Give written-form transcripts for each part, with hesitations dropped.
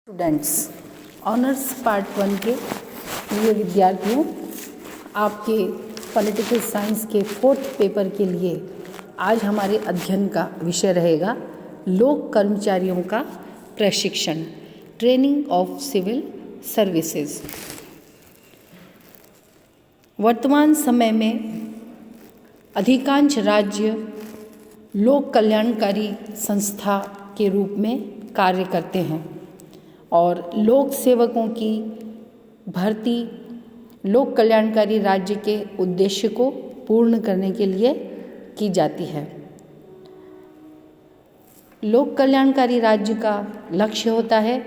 Students, honours part 1 के लिए विद्यार्थियों, आपके पॉलिटिकल साइंस के 4th पेपर के लिए आज हमारे अध्ययन का विषय रहेगा लोक कर्मचारियों का प्रशिक्षण, ट्रेनिंग ऑफ सिविल सर्विसेज। वर्तमान समय में अधिकांश राज्य लोक कल्याणकारी संस्था के रूप में कार्य करते हैं और लोक सेवकों की भर्ती लोक कल्याणकारी राज्य के उद्देश्य को पूर्ण करने के लिए की जाती है। लोक कल्याणकारी राज्य का लक्ष्य होता है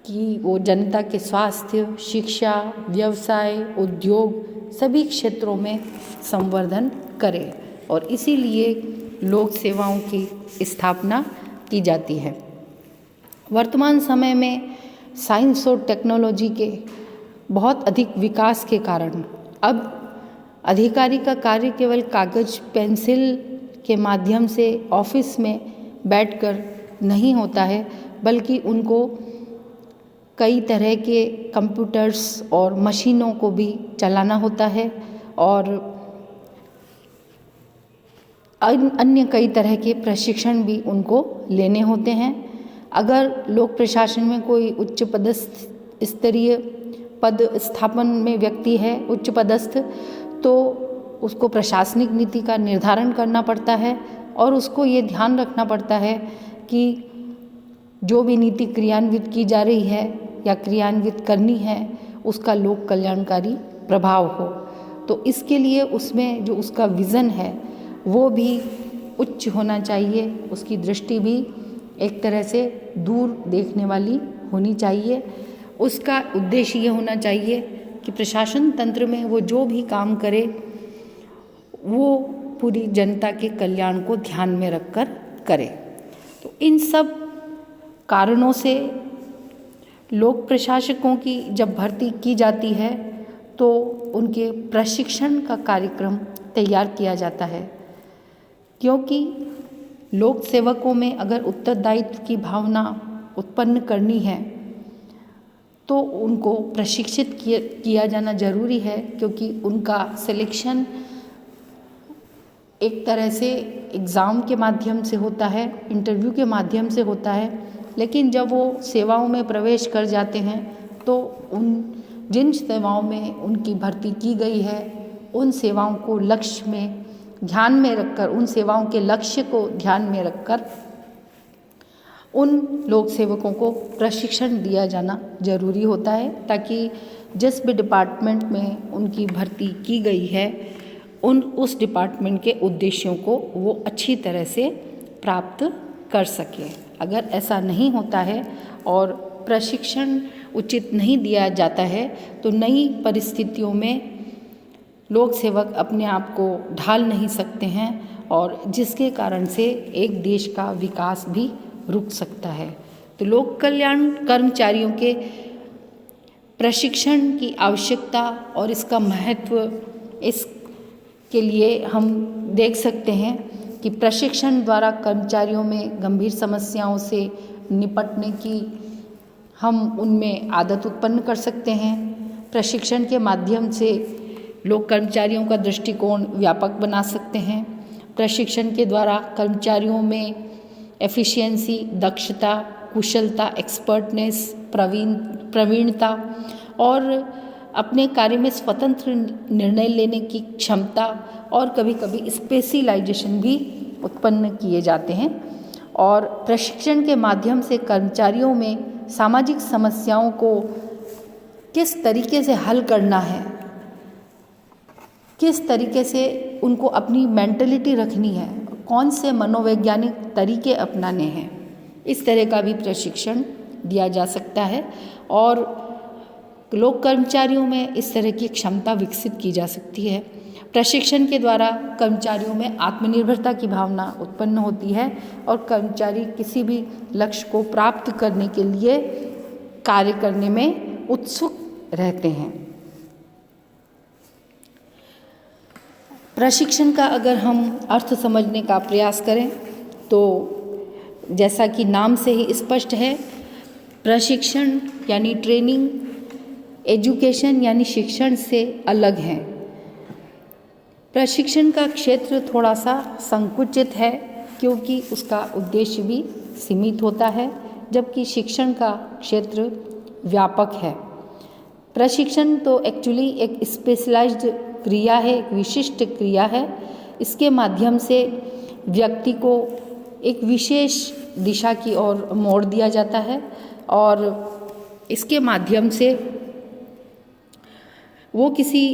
कि वो जनता के स्वास्थ्य, शिक्षा, व्यवसाय, उद्योग सभी क्षेत्रों में संवर्धन करे और इसीलिए लोक सेवाओं की स्थापना की जाती है। वर्तमान समय में साइंस और टेक्नोलॉजी के बहुत अधिक विकास के कारण अब अधिकारी का कार्य केवल कागज पेंसिल के माध्यम से ऑफिस में बैठकर नहीं होता है, बल्कि उनको कई तरह के कंप्यूटर्स और मशीनों को भी चलाना होता है और अन्य कई तरह के प्रशिक्षण भी उनको लेने होते हैं। अगर लोक प्रशासन में कोई उच्च पदस्थ स्तरीय पद स्थापन में व्यक्ति है, उच्च पदस्थ, तो उसको प्रशासनिक नीति का निर्धारण करना पड़ता है और उसको ये ध्यान रखना पड़ता है कि जो भी नीति क्रियान्वित की जा रही है या क्रियान्वित करनी है उसका लोक कल्याणकारी प्रभाव हो। तो इसके लिए उसमें जो उसका विज़न है वो भी उच्च होना चाहिए, उसकी दृष्टि भी एक तरह से दूर देखने वाली होनी चाहिए। उसका उद्देश्य ये होना चाहिए कि प्रशासन तंत्र में वो जो भी काम करे वो पूरी जनता के कल्याण को ध्यान में रखकर करे। तो इन सब कारणों से लोक प्रशासकों की जब भर्ती की जाती है तो उनके प्रशिक्षण का कार्यक्रम तैयार किया जाता है, क्योंकि लोक सेवकों में अगर उत्तरदायित्व की भावना उत्पन्न करनी है तो उनको प्रशिक्षित किया जाना जरूरी है, क्योंकि उनका सिलेक्शन एक तरह से एग्ज़ाम के माध्यम से होता है, इंटरव्यू के माध्यम से होता है, लेकिन जब वो सेवाओं में प्रवेश कर जाते हैं तो जिन सेवाओं में उनकी भर्ती की गई है उन सेवाओं को लक्ष्य में ध्यान में रखकर, उन सेवाओं के लक्ष्य को ध्यान में रखकर उन लोक सेवकों को प्रशिक्षण दिया जाना जरूरी होता है, ताकि जिस भी डिपार्टमेंट में उनकी भर्ती की गई है उस डिपार्टमेंट के उद्देश्यों को वो अच्छी तरह से प्राप्त कर सके। अगर ऐसा नहीं होता है और प्रशिक्षण उचित नहीं दिया जाता है तो नई परिस्थितियों में लोक सेवक अपने आप को ढाल नहीं सकते हैं और जिसके कारण से एक देश का विकास भी रुक सकता है। तो लोक कल्याण कर्मचारियों के प्रशिक्षण की आवश्यकता और इसका महत्व, इसके लिए हम देख सकते हैं कि प्रशिक्षण द्वारा कर्मचारियों में गंभीर समस्याओं से निपटने की हम उनमें आदत उत्पन्न कर सकते हैं। प्रशिक्षण के माध्यम से लोग कर्मचारियों का दृष्टिकोण व्यापक बना सकते हैं। प्रशिक्षण के द्वारा कर्मचारियों में एफिशिएंसी, दक्षता, कुशलता, एक्सपर्टनेस, प्रवीणता और अपने कार्य में स्वतंत्र निर्णय लेने की क्षमता और कभी कभी स्पेशलाइजेशन भी उत्पन्न किए जाते हैं। और प्रशिक्षण के माध्यम से कर्मचारियों में सामाजिक समस्याओं को किस तरीके से हल करना है, किस तरीके से उनको अपनी मेंटलिटी रखनी है, कौन से मनोवैज्ञानिक तरीके अपनाने हैं, इस तरह का भी प्रशिक्षण दिया जा सकता है और लोक कर्मचारियों में इस तरह की क्षमता विकसित की जा सकती है। प्रशिक्षण के द्वारा कर्मचारियों में आत्मनिर्भरता की भावना उत्पन्न होती है और कर्मचारी किसी भी लक्ष्य को प्राप्त करने के लिए कार्य करने में उत्सुक रहते हैं। प्रशिक्षण का अगर हम अर्थ समझने का प्रयास करें तो जैसा कि नाम से ही स्पष्ट है प्रशिक्षण यानी ट्रेनिंग एजुकेशन यानी शिक्षण से अलग है। प्रशिक्षण का क्षेत्र थोड़ा सा संकुचित है क्योंकि उसका उद्देश्य भी सीमित होता है, जबकि शिक्षण का क्षेत्र व्यापक है। प्रशिक्षण तो एक्चुअली एक स्पेशलाइज्ड क्रिया है, एक विशिष्ट क्रिया है। इसके माध्यम से व्यक्ति को एक विशेष दिशा की ओर मोड़ दिया जाता है और इसके माध्यम से वो किसी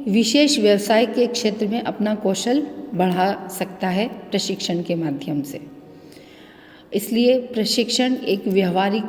विशेष व्यवसाय के क्षेत्र में अपना कौशल बढ़ा सकता है प्रशिक्षण के माध्यम से। इसलिए प्रशिक्षण एक व्यवहारिक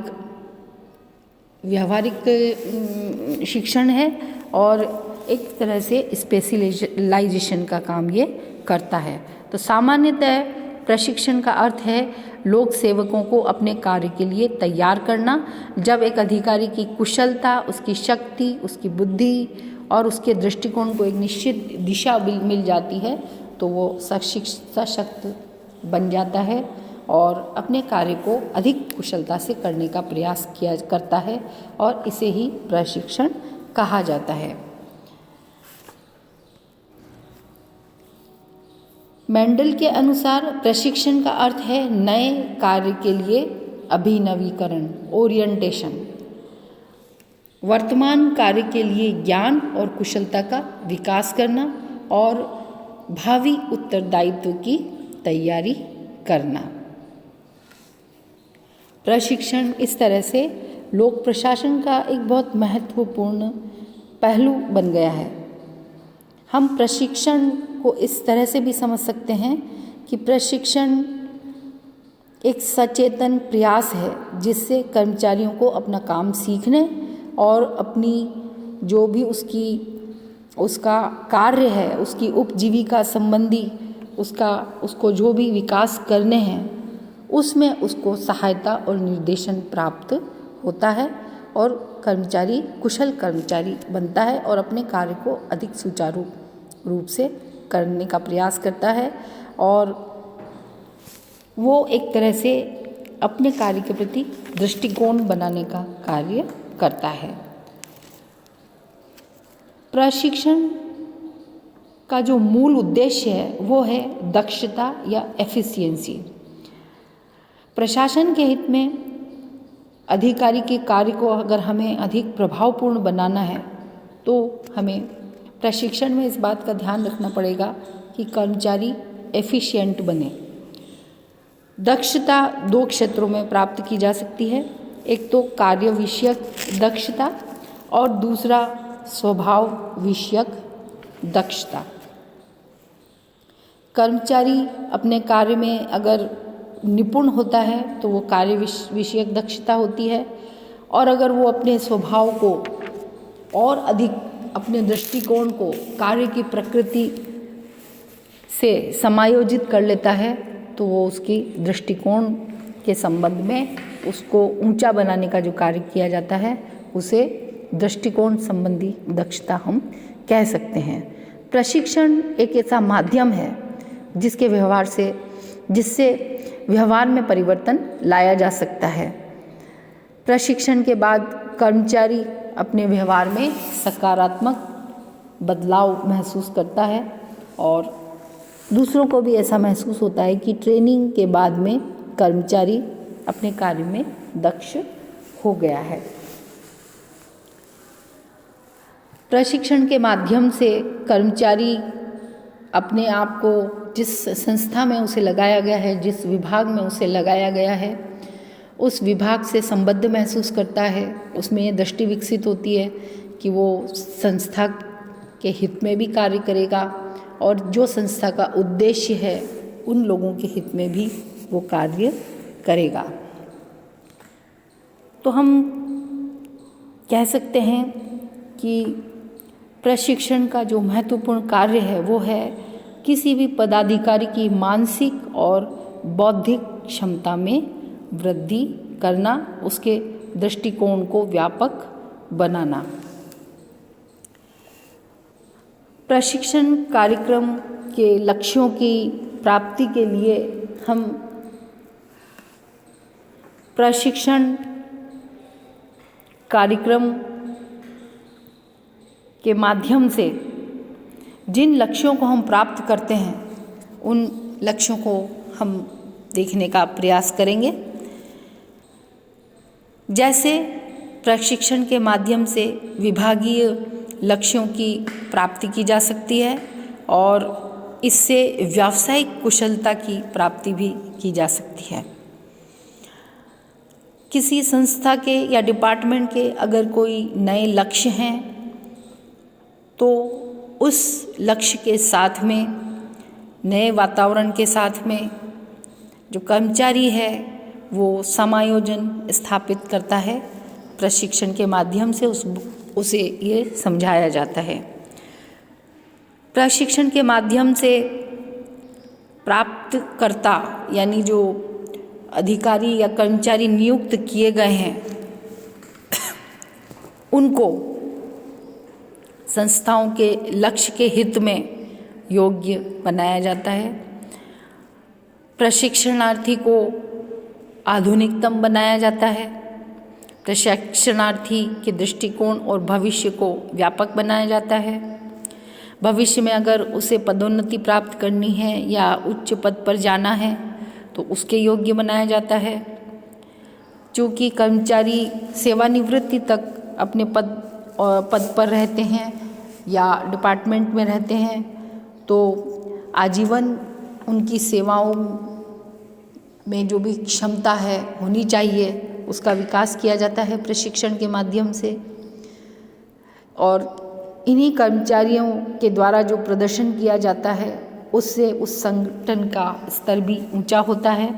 शिक्षण है और एक तरह से स्पेशलाइजेशन का काम ये करता है। तो सामान्यतः प्रशिक्षण का अर्थ है लोक सेवकों को अपने कार्य के लिए तैयार करना। जब एक अधिकारी की कुशलता, उसकी शक्ति, उसकी बुद्धि और उसके दृष्टिकोण को एक निश्चित दिशा मिल जाती है तो वो सशक्त बन जाता है और अपने कार्य को अधिक कुशलता से करने का प्रयास करता है और इसे ही प्रशिक्षण कहा जाता है। मेंडल के अनुसार प्रशिक्षण का अर्थ है नए कार्य के लिए अभिनवीकरण, ओरिएंटेशन, वर्तमान कार्य के लिए ज्ञान और कुशलता का विकास करना और भावी उत्तरदायित्व की तैयारी करना। प्रशिक्षण इस तरह से लोक प्रशासन का एक बहुत महत्वपूर्ण पहलू बन गया है। हम प्रशिक्षण को इस तरह से भी समझ सकते हैं कि प्रशिक्षण एक सचेतन प्रयास है जिससे कर्मचारियों को अपना काम सीखने और अपनी जो भी उसका कार्य है, उसकी उपजीविका संबंधी उसको जो भी विकास करने हैं उसमें उसको सहायता और निर्देशन प्राप्त होता है और कर्मचारी कुशल कर्मचारी बनता है और अपने कार्य को अधिक सुचारू रूप से करने का प्रयास करता है और वो एक तरह से अपने कार्य के प्रति दृष्टिकोण बनाने का कार्य करता है। प्रशिक्षण का जो मूल उद्देश्य है वो है दक्षता या एफिशिएंसी। प्रशासन के हित में अधिकारी के कार्य को अगर हमें अधिक प्रभावपूर्ण बनाना है तो हमें प्रशिक्षण में इस बात का ध्यान रखना पड़ेगा कि कर्मचारी एफिशिएंट बने। दक्षता दो क्षेत्रों में प्राप्त की जा सकती है, एक तो कार्य विषयक दक्षता और दूसरा स्वभाव विषयक दक्षता। कर्मचारी अपने कार्य में अगर निपुण होता है तो वो कार्य विषयक दक्षता होती है और अगर वो अपने स्वभाव को और अधिक अपने दृष्टिकोण को कार्य की प्रकृति से समायोजित कर लेता है तो वो उसकी दृष्टिकोण के संबंध में उसको ऊंचा बनाने का जो कार्य किया जाता है उसे दृष्टिकोण संबंधी दक्षता हम कह सकते हैं। प्रशिक्षण एक ऐसा माध्यम है जिससे व्यवहार में परिवर्तन लाया जा सकता है। प्रशिक्षण के बाद कर्मचारी अपने व्यवहार में सकारात्मक बदलाव महसूस करता है और दूसरों को भी ऐसा महसूस होता है कि ट्रेनिंग के बाद में कर्मचारी अपने कार्य में दक्ष हो गया है। प्रशिक्षण के माध्यम से कर्मचारी अपने आप को जिस संस्था में उसे लगाया गया है, जिस विभाग में उसे लगाया गया है, उस विभाग से संबद्ध महसूस करता है। उसमें ये दृष्टि विकसित होती है कि वो संस्था के हित में भी कार्य करेगा और जो संस्था का उद्देश्य है उन लोगों के हित में भी वो कार्य करेगा। तो हम कह सकते हैं कि प्रशिक्षण का जो महत्वपूर्ण कार्य है वो है किसी भी पदाधिकारी की मानसिक और बौद्धिक क्षमता में वृद्धि करना, उसके दृष्टिकोण को व्यापक बनाना। प्रशिक्षण कार्यक्रम के लक्ष्यों की प्राप्ति के लिए हम प्रशिक्षण कार्यक्रम के माध्यम से जिन लक्ष्यों को हम प्राप्त करते हैं उन लक्ष्यों को हम देखने का प्रयास करेंगे। जैसे प्रशिक्षण के माध्यम से विभागीय लक्ष्यों की प्राप्ति की जा सकती है और इससे व्यावसायिक कुशलता की प्राप्ति भी की जा सकती है। किसी संस्था के या डिपार्टमेंट के अगर कोई नए लक्ष्य हैं तो उस लक्ष्य के साथ में नए वातावरण के साथ में जो कर्मचारी है वो समायोजन स्थापित करता है। प्रशिक्षण के माध्यम से उसे ये समझाया जाता है। प्रशिक्षण के माध्यम से प्राप्तकर्ता यानी जो अधिकारी या कर्मचारी नियुक्त किए गए हैं उनको संस्थाओं के लक्ष्य के हित में योग्य बनाया जाता है। प्रशिक्षणार्थी को आधुनिकतम बनाया जाता है। प्रशिक्षणार्थी के दृष्टिकोण और भविष्य को व्यापक बनाया जाता है। भविष्य में अगर उसे पदोन्नति प्राप्त करनी है या उच्च पद पर जाना है तो उसके योग्य बनाया जाता है। चूँकि कर्मचारी सेवानिवृत्ति तक अपने पद पर रहते हैं या डिपार्टमेंट में रहते हैं तो आजीवन उनकी सेवाओं में जो भी क्षमता है होनी चाहिए उसका विकास किया जाता है प्रशिक्षण के माध्यम से। और इन्हीं कर्मचारियों के द्वारा जो प्रदर्शन किया जाता है उससे उस संगठन का स्तर भी ऊंचा होता है।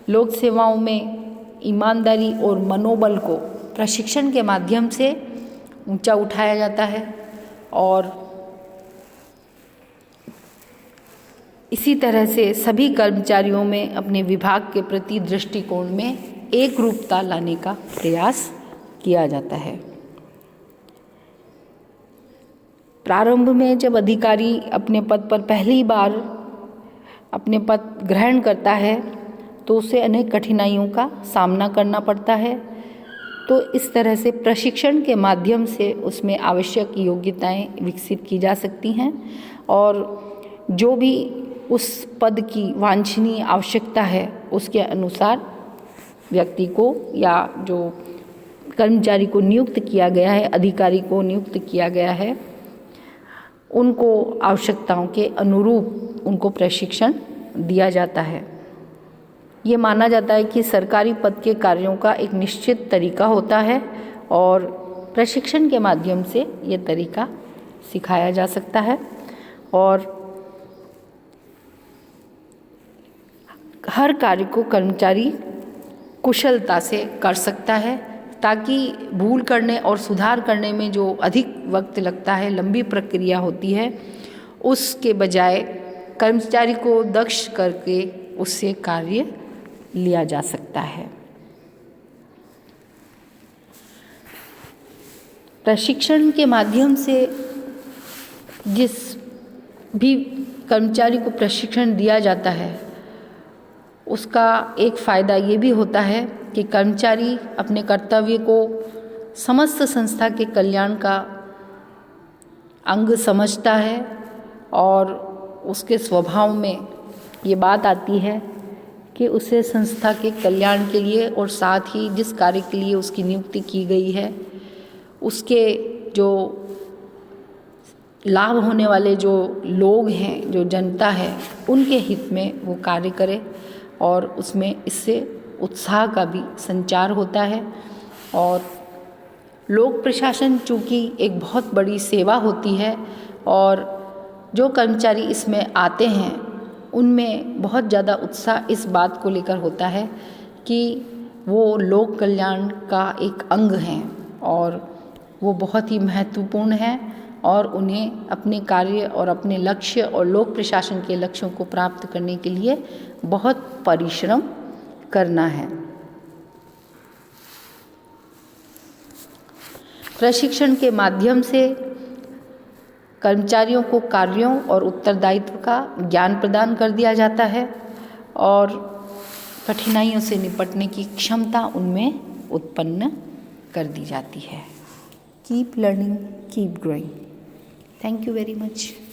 लोक सेवाओं में ईमानदारी और मनोबल को प्रशिक्षण के माध्यम से ऊंचा उठाया जाता है और इसी तरह से सभी कर्मचारियों में अपने विभाग के प्रति दृष्टिकोण में एक रूपता लाने का प्रयास किया जाता है। प्रारंभ में जब अधिकारी अपने पद पर पहली बार अपने पद ग्रहण करता है तो उसे अनेक कठिनाइयों का सामना करना पड़ता है। तो इस तरह से प्रशिक्षण के माध्यम से उसमें आवश्यक योग्यताएं विकसित की जा सकती हैं और जो भी उस पद की वांछनीय आवश्यकता है उसके अनुसार व्यक्ति को या जो कर्मचारी को नियुक्त किया गया है, अधिकारी को नियुक्त किया गया है, उनको आवश्यकताओं के अनुरूप उनको प्रशिक्षण दिया जाता है। ये माना जाता है कि सरकारी पद के कार्यों का एक निश्चित तरीका होता है और प्रशिक्षण के माध्यम से ये तरीका सिखाया जा सकता है और हर कार्य को कर्मचारी कुशलता से कर सकता है ताकि भूल करने और सुधार करने में जो अधिक वक्त लगता है, लंबी प्रक्रिया होती है, उसके बजाय कर्मचारी को दक्ष करके उससे कार्य लिया जा सकता है। प्रशिक्षण के माध्यम से जिस भी कर्मचारी को प्रशिक्षण दिया जाता है उसका एक फ़ायदा ये भी होता है कि कर्मचारी अपने कर्तव्य को समस्त संस्था के कल्याण का अंग समझता है और उसके स्वभाव में ये बात आती है कि उसे संस्था के कल्याण के लिए और साथ ही जिस कार्य के लिए उसकी नियुक्ति की गई है उसके जो लाभ होने वाले जो लोग हैं, जो जनता है, उनके हित में वो कार्य करे और उसमें इससे उत्साह का भी संचार होता है। और लोक प्रशासन चूँकि एक बहुत बड़ी सेवा होती है और जो कर्मचारी इसमें आते हैं उनमें बहुत ज़्यादा उत्साह इस बात को लेकर होता है कि वो लोक कल्याण का एक अंग हैं और वो बहुत ही महत्वपूर्ण है और उन्हें अपने कार्य और अपने लक्ष्य और लोक प्रशासन के लक्ष्यों को प्राप्त करने के लिए बहुत परिश्रम करना है। प्रशिक्षण के माध्यम से कर्मचारियों को कार्यों और उत्तरदायित्व का ज्ञान प्रदान कर दिया जाता है और कठिनाइयों से निपटने की क्षमता उनमें उत्पन्न कर दी जाती है। Keep learning, keep growing. Thank you very much.